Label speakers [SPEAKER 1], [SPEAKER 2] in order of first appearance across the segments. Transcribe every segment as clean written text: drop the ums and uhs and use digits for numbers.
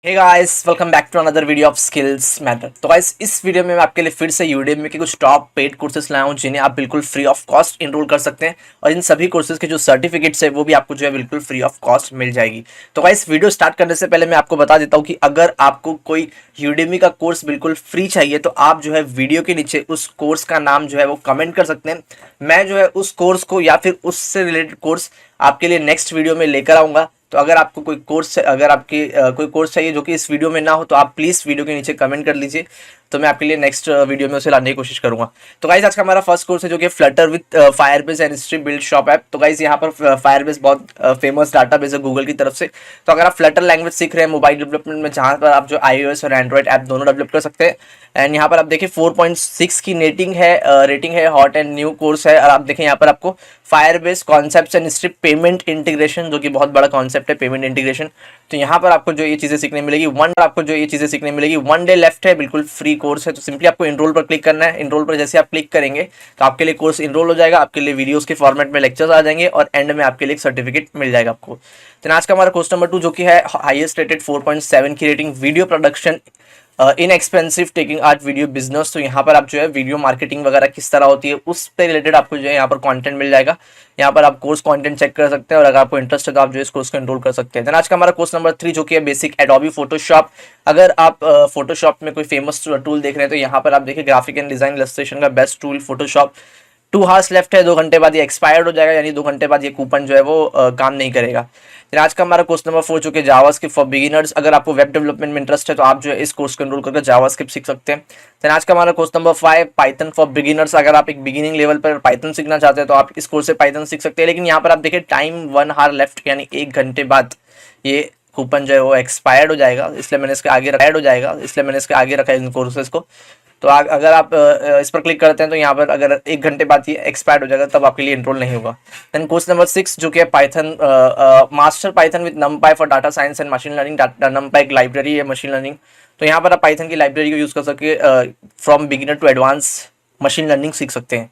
[SPEAKER 1] Hey guys, welcome back to another video of skills matter. तो guys, इस video में मैं आपके लिए फिर से यूडेमी के कुछ टॉप पेड कोर्सेज लाया हूं जिन्हें आप बिल्कुल फ्री ऑफ कॉस्ट इनरोल कर सकते हैं और इन सभी कोर्सेज के जो सर्टिफिकेट्स है वो भी आपको जो है बिल्कुल फ्री ऑफ कॉस्ट मिल जाएगी। तो गाइस, वीडियो स्टार्ट करने से पहले मैं आपको बता देता हूँ कि अगर आपको कोई यूडेमी का कोर्स बिल्कुल फ्री चाहिए तो आप जो है वीडियो के नीचे उस कोर्स का नाम जो है वो कमेंट कर सकते हैं। मैं जो है उस कोर्स को या फिर उससे रिलेटेड कोर्स आपके लिए नेक्स्ट वीडियो में लेकर आऊंगा। तो अगर आपको कोई कोर्स अगर आपकी कोई कोर्स चाहिए जो कि इस वीडियो में ना हो तो आप प्लीज़ वीडियो के नीचे कमेंट कर लीजिए, तो मैं आपके लिए नेक्स्ट वीडियो में उसे लाने की कोशिश करूंगा। तो गाइज, आज का हमारा फर्स्ट कोर्स है जो कि Flutter with Firebase and history build shop app. तो गाइज, यहाँ पर फायरबेस बहुत फेमस डाटाबेस है गूगल की तरफ से। तो अगर आप फ्लटर लैंग्वेज सीख रहे हैं मोबाइल डेवलपमेंट में, जहाँ पर आप जो iOS और एंड्रॉइड ऐप दोनों डेवलप कर सकते हैं। एंड यहाँ पर आप देखिए 4.6 की रेटिंग है, हॉट एंड न्यू कोर्स है। और आप देखें यहाँ पर आपको Firebase concepts and strip payment integration, जो कि बहुत बड़ा कॉन्सेप्ट है पेमेंट इंटीग्रेशन। तो यहाँ पर आपको जो ये चीज़ें सीखने मिलेगी, 1 डे लेफ्ट है, बिल्कुल फ्री कोर्स है। तो सिंपली आपको इनरोल पर क्लिक करना है। इनरोल पर जैसे आप क्लिक करेंगे तो आपके लिए कोर्स इनरोल हो जाएगा, आपके लिए वीडियोस के फॉर्मेट में लेक्चर्स आ जाएंगे और एंड में आपके लिए एक सर्टिफिकेट मिल जाएगा आपको। तो आज का हमारा कोर्स नंबर 2 जो कि है हाईएस्ट रेटेड 4.7 की rating, video production inexpensive taking art video business. तो यहाँ पर आप जो है वीडियो मार्केटिंग वगैरह किस तरह होती है उस पे रिलेटेड आपको जो है यहाँ पर कंटेंट मिल जाएगा। यहाँ पर आप कोर्स कंटेंट चेक कर सकते हैं और अगर आपको इंटरेस्ट है तो आप जो इस कोर्स को एनरोल कर सकते हैं। देन आज का हमारा कोर्स नंबर 3 जो कि है बेसिक एडोबी फोटोशॉप। अगर आप फोटोशॉप में कोई फेमस टूल देख रहे हैं तो यहाँ पर आप देखिए ग्राफिक एंड डिजाइन इलस्ट्रेशन का best tool Photoshop. 2 hours left है, 2 घंटे बाद ये एक्सपायर्ड हो जाएगा, यानी 2 घंटे बाद ये कूपन जो है वो काम नहीं करेगा। फिर आज का हमारा कोर्स नंबर 4 जो कि जावास्क्रिप्ट फॉर बिगिनर्स। अगर आपको वेब डेवलपमेंट में इंटरेस्ट है तो आप जो है इस कोर्स को एनरोल करके जावास्क्रिप्ट सीख सकते हैं। फिर आज का हमारा course number 5 Python for beginners. अगर आप एक बिगिनिंग लेवल पर पाइथन सीखना चाहते हैं तो आप इस कोर्स से पाइथन सीख सकते हैं। लेकिन यहाँ पर आप देखिए टाइम 1 हार लेफ्ट, यानी 1 घंटे बाद ये कूपन जो है वो एक्सपायर्ड हो जाएगा, इसलिए मैंने इसके आगे रखा है इन कोर्सेज को। तो अगर आप इस पर क्लिक करते हैं तो यहाँ पर अगर 1 घंटे बाद ये एक्सपायर्ड हो जाएगा तब आपके लिए एनरोल नहीं होगा। देन कोर्स नंबर 6 जो कि है Python master Python with नमपाई for data science and machine learning. नमपाई एक लाइब्रेरी है मशीन लर्निंग, तो यहाँ पर आप पाइथन की लाइब्रेरी को यूज़ कर सके from beginner to advance machine learning सीख सकते हैं।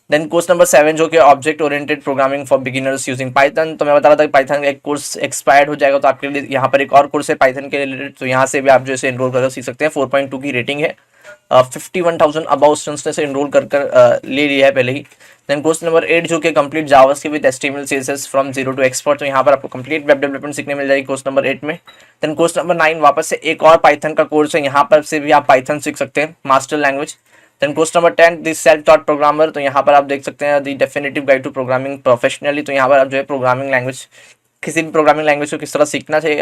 [SPEAKER 1] देन कोर्स नंबर 7 जो कि object oriented programming for beginners using Python. तो मैं बता रहा था कि पाइथन का एक कोर्स एक्सपायर्ड हो जाएगा तो आपके लिए यहाँ पर एक और कोर्स है पाइथन के रिलेटेड, तो यहाँ से भी आप जो इसे एनरोल करके सीख सकते हैं। 4.2 की रेटिंग है, 51,000 अबाउ स्टूडेंट्स ने इसे एनरोल कर ले लिया है पहले ही। देन कोर्स नंबर 8 जो कि complete JavaScript with HTML CSS from zero to expert. तो यहाँ पर आपको कंप्लीट वेब डेवलपमेंट सीखने मिल जाएगी कोर्स नंबर 8 में। देन कोर्स नंबर 9 वापस से एक और पाइथन का कोर्स है, यहाँ पर से भी आप पाइथन सीख सकते हैं, master language. Then course number 10 this self taught programmer. तो यहाँ पर आप देख सकते हैं the definitive guide to programming professionally. तो यहाँ पर आप जो है प्रोग्रामिंग लैंग्वेज, किसी भी प्रोग्रामिंग लैंग्वेज को किस तरह सीखना चाहिए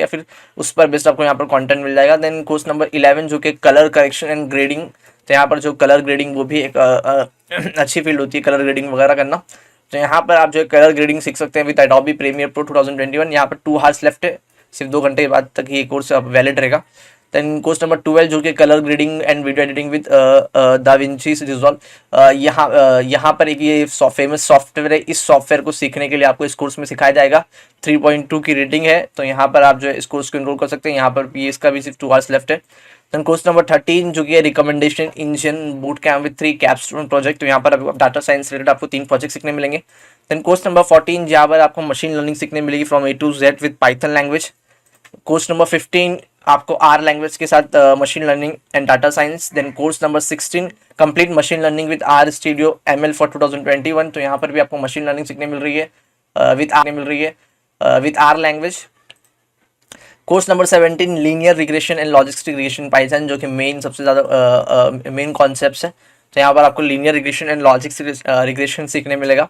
[SPEAKER 1] या फिर उस पर बेस्ड आपको यहाँ पर कंटेंट मिल जाएगा। देन कोर्स नंबर 11 जो कि कलर करेक्शन एंड ग्रेडिंग। तो यहाँ पर जो कलर ग्रेडिंग वो भी एक अच्छी फील्ड होती है, कलर ग्रेडिंग वगैरह करना। तो यहाँ पर आप जो है कलर ग्रेडिंग सीख सकते हैं विद एडोबी प्रीमियर प्रो 2021। यहाँ पर 2 हार्स लेफ्ट है, सिर्फ 2 घंटे बाद तक ये कोर्स वैलिड रहेगा। देन कोर्स नंबर 12 जो कि colour grading and video editing with Da Vinci resolve. यहाँ पर एक ये फेमस सॉफ्टवेयर है, इस सॉफ्टवेयर को सीखने के लिए आपको इस कोर्स में सिखाया जाएगा। 3.2 की रेटिंग है, तो यहाँ पर आप जो है इस कोर्स को एनरोल कर सकते हैं। यहाँ पर भी इसका भी सिर्फ 2 आवर्स लेफ्ट है। देन कोर्स नंबर 13 जो कि है recommendation engine boot camp with 3 capstone project. तो यहाँ पर आपको डाटा साइंस रिलेटेड आपको 3 प्रोजेक्ट सीखने मिलेंगे। देन कोर्स नंबर 14 जहाँ पर आपको मशीन लर्निंग सीखने मिलेगी from A to Z with Python language. Course number 15 आपको आर लैंग्वेज के साथ machine learning and data science. Then course number 16 complete machine learning with R studio ML for 2021। तो यहाँ पर भी आपको मशीन लर्निंग सीखने मिल रही है with R language. Course number 17 linear regression and logistic regression Python, जो कि मेन सबसे ज़्यादा मेन कॉन्सेप्ट्स है। तो यहाँ पर आपको linear regression and logistic regression सीखने मिलेगा।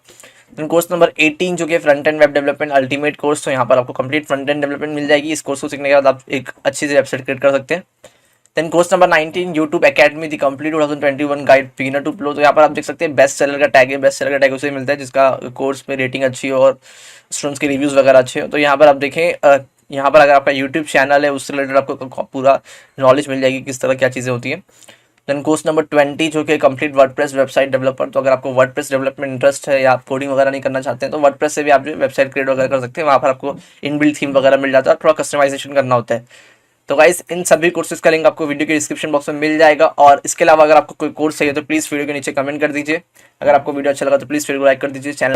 [SPEAKER 1] देन कोर्स नंबर 18 जो कि front end web development ultimate course. तो यहाँ पर आपको कंप्लीट फ्रंट एंड डेवलपमेंट मिल जाएगी। इस कोर्स को सीखने के बाद आप एक अच्छी सी वेबसाइट क्रिएट कर सकते हैं। Then course number 19 YouTube academy the complete 2021 guide beginner to pro. तो यहाँ पर आप देख सकते हैं बेस्ट सेलर का टैग है, बेस्ट सेलर का टैग उसे मिलता है जिसका कोर्स में रेटिंग अच्छी हो और स्टूडेंट्स के रिव्यूज़ वगैरह अच्छे हो। तो यहाँ पर आप देखें यहाँ पर अगर आपका यूट्यूब चैनल है उससे रिलेटेड आपको पूरा नॉलेज मिल जाएगी किस तरह क्या चीज़ें होती हैं। देन कोर्स नंबर 20 जो कि कंप्लीट वर्डप्रेस वेबसाइट डेवलपर। तो अगर आपको वर्डप्रेस डेवलपमेंट इंटरेस्ट है या आप कोडिंग वगैरह नहीं करना चाहते हैं तो वर्डप्रेस से भी आप जो वेबसाइट क्रिएट वगैरह कर सकते हैं। वहाँ पर आपको इनबिल्ट थीम वगैरह मिल जाता है और थोड़ा कस्टमाइजेशन करना होता है। तो गाइस, इन सभी कोर्सेज का लिंक आपको वीडियो के डिस्क्रिप्शन बॉक्स में मिल जाएगा। और इसके अलावा अगर आपको कोई कोर्स चाहिए तो प्लीज़ वीडियो के नीचे कमेंट कर दीजिए। अगर आपको वीडियो अच्छा लगा तो प्लीज़ वीडियो को लाइक कर दीजिए। चैनल